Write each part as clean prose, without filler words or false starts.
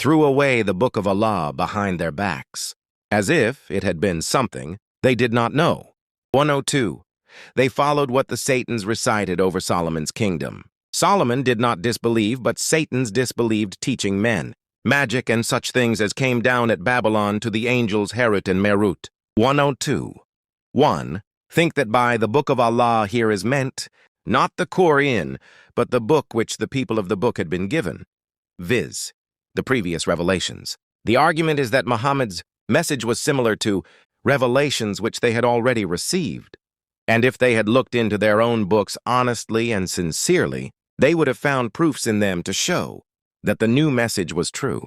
threw away the book of Allah behind their backs, as if it had been something they did not know. 102. They followed what the Satans recited over Solomon's kingdom. Solomon did not disbelieve, but Satan's disbelieved teaching men, magic and such things as came down at Babylon to the angels Harut and Marut. 102. 1. Think that by the book of Allah here is meant, not the Quran, but the book which the people of the book had been given, viz., the previous revelations. The argument is that Muhammad's message was similar to revelations which they had already received, and if they had looked into their own books honestly and sincerely, they would have found proofs in them to show that the new message was true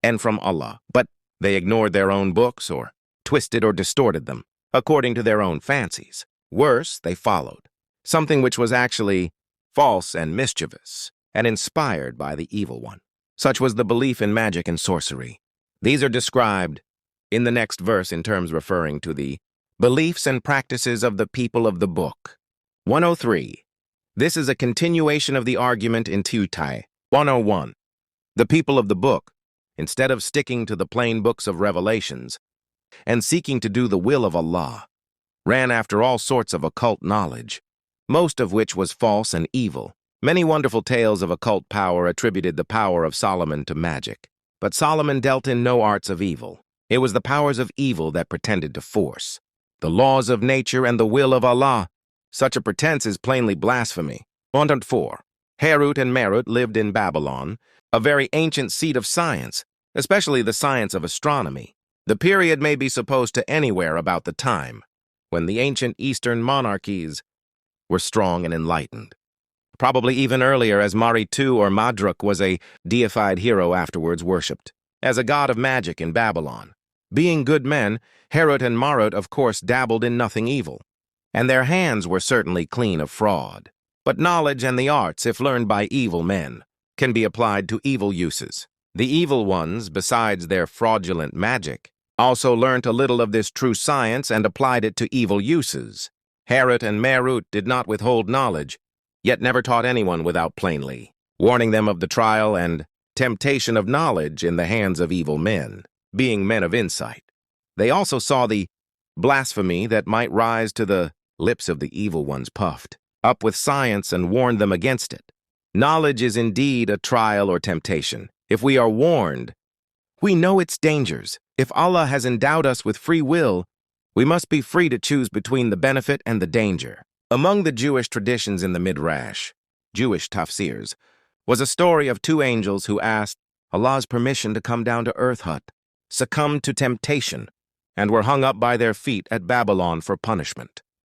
and from Allah, but they ignored their own books or twisted or distorted them according to their own fancies. Worse, they followed something which was actually false and mischievous and inspired by the evil one. Such was the belief in magic and sorcery. These are described in the next verse in terms referring to the beliefs and practices of the people of the book. 103. This is a continuation of the argument in Tutai. 101. The people of the book, instead of sticking to the plain books of revelations and seeking to do the will of Allah, ran after all sorts of occult knowledge, most of which was false and evil. Many wonderful tales of occult power attributed the power of Solomon to magic. But Solomon dealt in no arts of evil. It was the powers of evil that pretended to force the laws of nature and the will of Allah. Such a pretense is plainly blasphemy. 104. Harut and Marut lived in Babylon, a very ancient seat of science, especially the science of astronomy. The period may be supposed to anywhere about the time when the ancient Eastern monarchies were strong and enlightened. Probably even earlier, as Maritu or Madruk was a deified hero afterwards worshipped as a god of magic in Babylon. Being good men, Harut and Marut of course dabbled in nothing evil, and their hands were certainly clean of fraud. But knowledge and the arts, if learned by evil men, can be applied to evil uses. The evil ones, besides their fraudulent magic, also learnt a little of this true science and applied it to evil uses. Harut and Marut did not withhold knowledge, yet never taught anyone without plainly warning them of the trial and temptation of knowledge in the hands of evil men, being men of insight. They also saw the blasphemy that might rise to the lips of the evil ones puffed up with science and warned them against it. Knowledge is indeed a trial or temptation. If we are warned, we know its dangers. If Allah has endowed us with free will, we must be free to choose between the benefit and the danger. Among the Jewish traditions in the Midrash, Jewish tafsirs, was a story of two angels who asked Allah's permission to come down to Earth Hut, succumbed to temptation, and were hung up by their feet at Babylon for punishment.